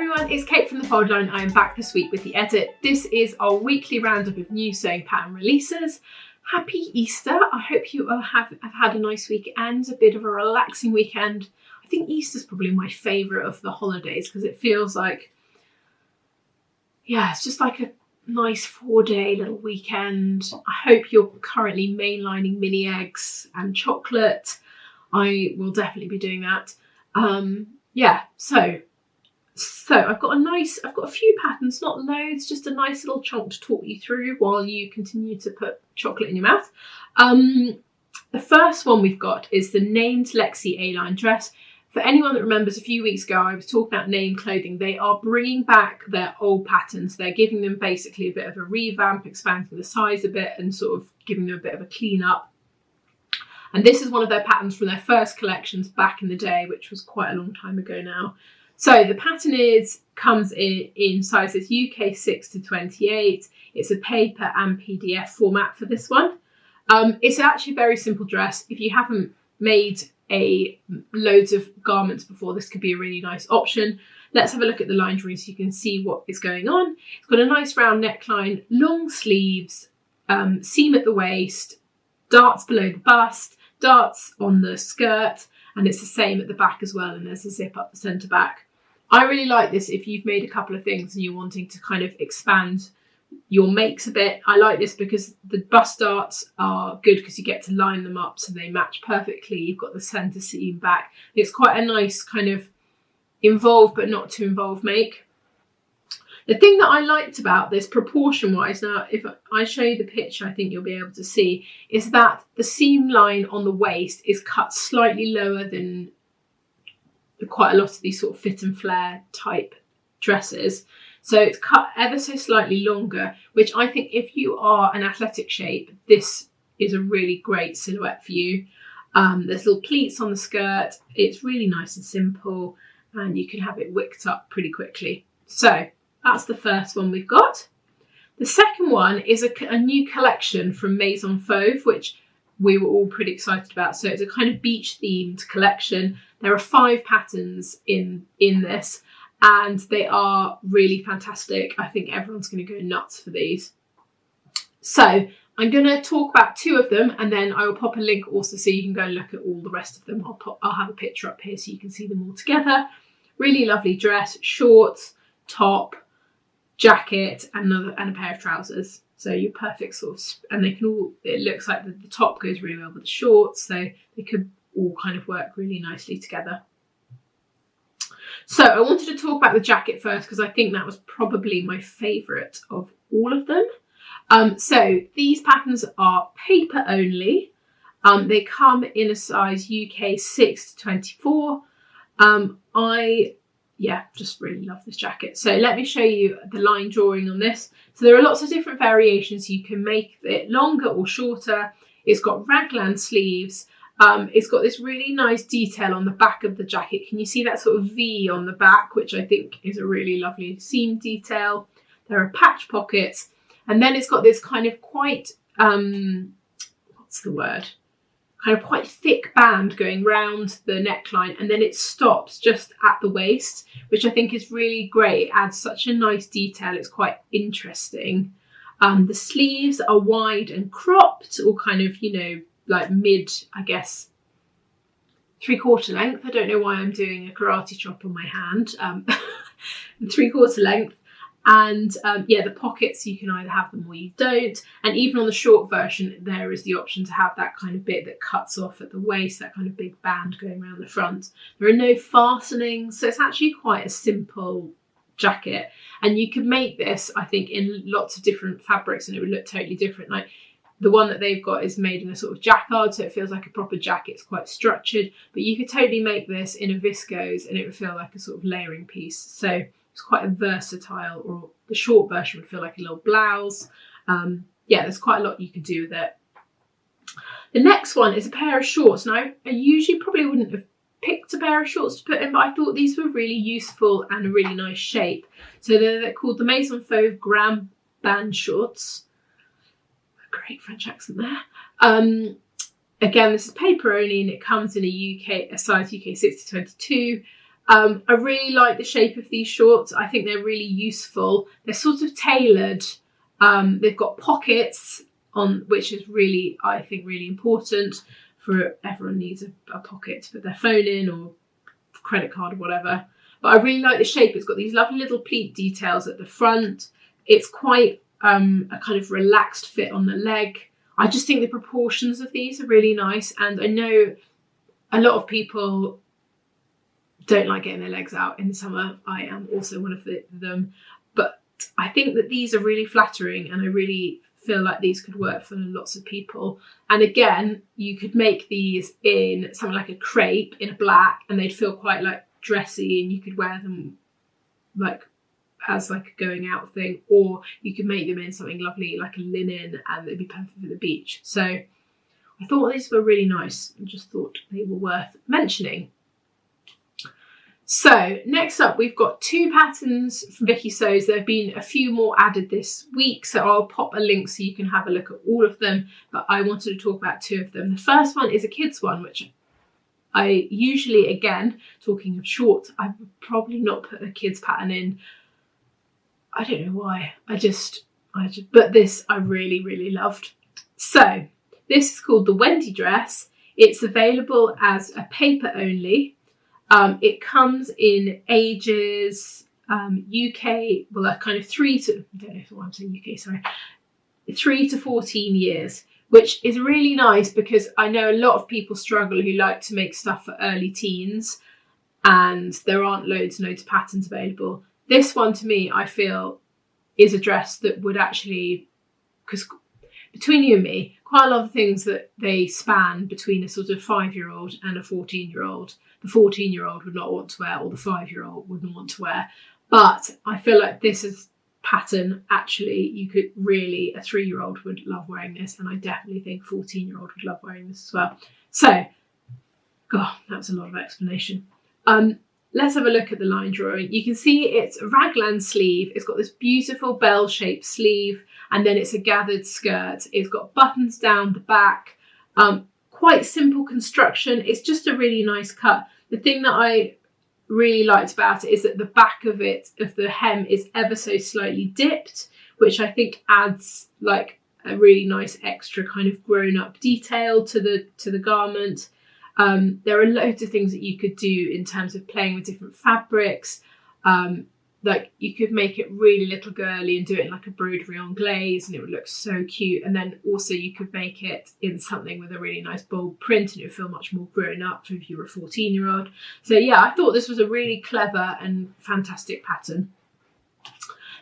everyone, it's Kate from the Fold Line. I am back this week with the edit. This is our weekly roundup of new sewing pattern releases. Happy Easter. I hope you all have had a nice weekend, a bit of a relaxing weekend. I think Easter's probably my favourite of the holidays because it feels like, yeah, it's just like a nice 4-day little weekend. I hope you're currently mainlining mini eggs and chocolate. I will definitely be doing that. Yeah, so I've got a few patterns, not loads, just a nice little chunk to talk you through while you continue to put chocolate in your mouth. The first one we've got is the named Lexi A-line dress. For anyone that remembers, a few weeks ago I was talking about named clothing. They are bringing back their old patterns. They're giving them basically a bit of a revamp, expanding the size a bit and sort of giving them a bit of a clean up. And this is one of their patterns from their first collections back in the day, which was quite a long time ago now. So the pattern comes in sizes UK 6 to 28. It's a paper and PDF format for this one. It's actually a very simple dress. If you haven't made loads of garments before, this could be a really nice option. Let's have a look at the line drawing so you can see what is going on. It's got a nice round neckline, long sleeves, seam at the waist, darts below the bust, darts on the skirt, and it's the same at the back as well, and there's a zip up the centre back. I really like this if you've made a couple of things and you're wanting to kind of expand your makes a bit. I like this because the bust darts are good because you get to line them up so they match perfectly. You've got the centre seam back. It's quite a nice kind of involved but not too involved make. The thing that I liked about this proportion wise, now if I show you the picture I think you'll be able to see, is that the seam line on the waist is cut slightly lower than quite a lot of these sort of fit and flare type dresses. So it's cut ever so slightly longer, which I think if you are an athletic shape, this is a really great silhouette for you. There's little pleats on the skirt. It's really nice and simple and you can have it wicked up pretty quickly. So that's the first one we've got. The second one is a new collection from Maison Fauve, which we were all pretty excited about. So it's a kind of beach themed collection. There are 5 patterns in this and they are really fantastic. I think everyone's going to go nuts for these. So I'm going to talk about 2 of them and then I will pop a link also so you can go and look at all the rest of them. I'll have a picture up here so you can see them all together. Really lovely dress, shorts, top, jacket and a pair of trousers. So your perfect sort of, and they can all, it looks like the top goes really well with the shorts, so they could all kind of work really nicely together. So I wanted to talk about the jacket first because I think that was probably my favourite of all of them. So these patterns are paper only. They come in a size UK 6 to 24. Yeah, just really love this jacket. So let me show you the line drawing on this. So there are lots of different variations. You can make it longer or shorter. It's got raglan sleeves. It's got this really nice detail on the back of the jacket. Can you see that sort of V on the back, which I think is a really lovely seam detail. There are patch pockets. And then it's got this kind of quite, what's the word? Kind of quite thick band going round the neckline and then it stops just at the waist, which I think is really great. It adds such a nice detail. It's quite interesting. The sleeves are wide and cropped or kind of, you know, like mid, I guess, 3/4 length. I don't know why I'm doing a karate chop on my hand. 3/4 length. And yeah, the pockets, you can either have them or you don't. And even on the short version, there is the option to have that kind of bit that cuts off at the waist, that kind of big band going around the front. There are no fastenings, so it's actually quite a simple jacket. And you could make this, I think, in lots of different fabrics and it would look totally different. Like the one that they've got is made in a sort of jacquard, so it feels like a proper jacket. It's quite structured, but you could totally make this in a viscose and it would feel like a sort of layering piece. So it's quite a versatile, or the short version would feel like a little blouse. Yeah, there's quite a lot you could do with it. The next one is a pair of shorts. Now, I usually probably wouldn't have picked a pair of shorts to put in, but I thought these were really useful and a really nice shape. So they're called the Maison Fauve Grand Band Shorts. Great French accent there. Again, this is paper only and it comes in a size UK 6 to 22. I really like the shape of these shorts. I think they're really useful. They're sort of tailored. They've got pockets on, which is really, I think, really important. For everyone needs a pocket to put their phone in or credit card or whatever. But I really like the shape. It's got these lovely little pleat details at the front. It's quite a kind of relaxed fit on the leg. I just think the proportions of these are really nice. And I know a lot of people don't like getting their legs out in the summer. I am also one of them. But I think that these are really flattering, and I really feel like these could work for lots of people. And again, you could make these in something like a crepe in a black, and they'd feel quite like dressy, and you could wear them like as like a going out thing, or you could make them in something lovely like a linen, and they'd be perfect for the beach. So I thought these were really nice and just thought they were worth mentioning. So next up, we've got 2 patterns from Vicki Sews. There have been a few more added this week, so I'll pop a link so you can have a look at all of them, but I wanted to talk about 2 of them. The first one is a kids one, which I usually, again, talking of shorts, I would probably not put a kids pattern in. I don't know why. But this I really, really loved. So this is called the Wendy dress. It's available as a paper only. It comes in ages UK, well, kind of 3 to, I don't know why I'm saying UK, sorry, 3 to 14 years, which is really nice because I know a lot of people struggle who like to make stuff for early teens, and there aren't loads and loads of patterns available. This one, to me, I feel is a dress that would actually, because between you and me, quite a lot of things that they span between a sort of 5-year-old and a 14-year-old. The 14-year-old would not want to wear, or the 5-year-old wouldn't want to wear. But I feel like this is pattern, actually, you could really, a 3-year-old would love wearing this, and I definitely think a 14-year-old would love wearing this as well. So, God, that was a lot of explanation. Let's have a look at the line drawing. You can see it's a raglan sleeve. It's got this beautiful bell-shaped sleeve, and then it's a gathered skirt. It's got buttons down the back. Quite simple construction. It's just a really nice cut. The thing that I really liked about it is that the back of it, of the hem, is ever so slightly dipped, which I think adds like a really nice extra kind of grown-up detail to the garment. There are loads of things that you could do in terms of playing with different fabrics. Like you could make it really little girly and do it in like a broderie on glaze, and it would look so cute. And then also you could make it in something with a really nice bold print, and it would feel much more grown up if you were a 14-year-old. So yeah, I thought this was a really clever and fantastic pattern.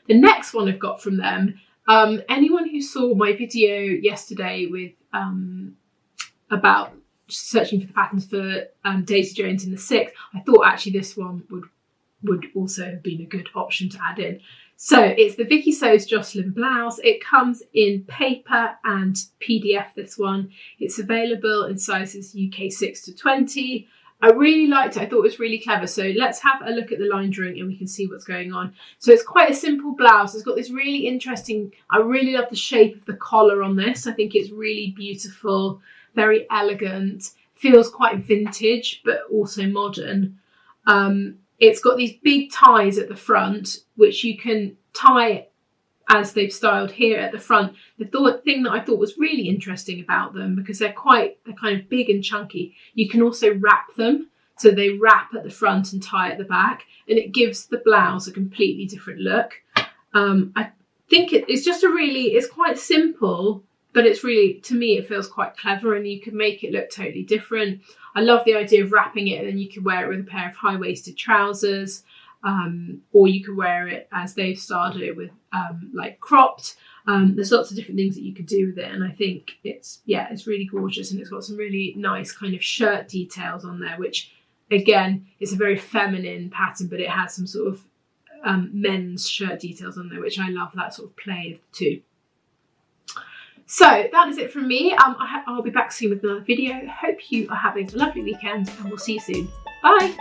The next one I've got from them, anyone who saw my video yesterday with about searching for the patterns for Daisy Jones in the 6th, I thought actually this one would also have been a good option to add in. So it's the Vicki Sews Jocelyn blouse. It comes in paper and PDF, this one. It's available in sizes UK 6 to 20. I really liked it. I thought it was really clever. So let's have a look at the line drawing and we can see what's going on. So it's quite a simple blouse. It's got this really interesting, I really love the shape of the collar on this. I think it's really beautiful, very elegant, feels quite vintage, but also modern. It's got these big ties at the front, which you can tie as they've styled here at the front. The thing that I thought was really interesting about them, because they're kind of big and chunky, you can also wrap them. So they wrap at the front and tie at the back, and it gives the blouse a completely different look. I think it's just it's quite simple, but it's really, to me, it feels quite clever, and you can make it look totally different. I love the idea of wrapping it, and then you could wear it with a pair of high-waisted trousers, or you could wear it as they've styled it with like cropped. There's lots of different things that you could do with it, and I think it's really gorgeous, and it's got some really nice kind of shirt details on there, which again is a very feminine pattern, but it has some sort of men's shirt details on there, which I love, that sort of play of the two. So that is it from me. I'll be back soon with another video. Hope you are having a lovely weekend, and we'll see you soon. Bye.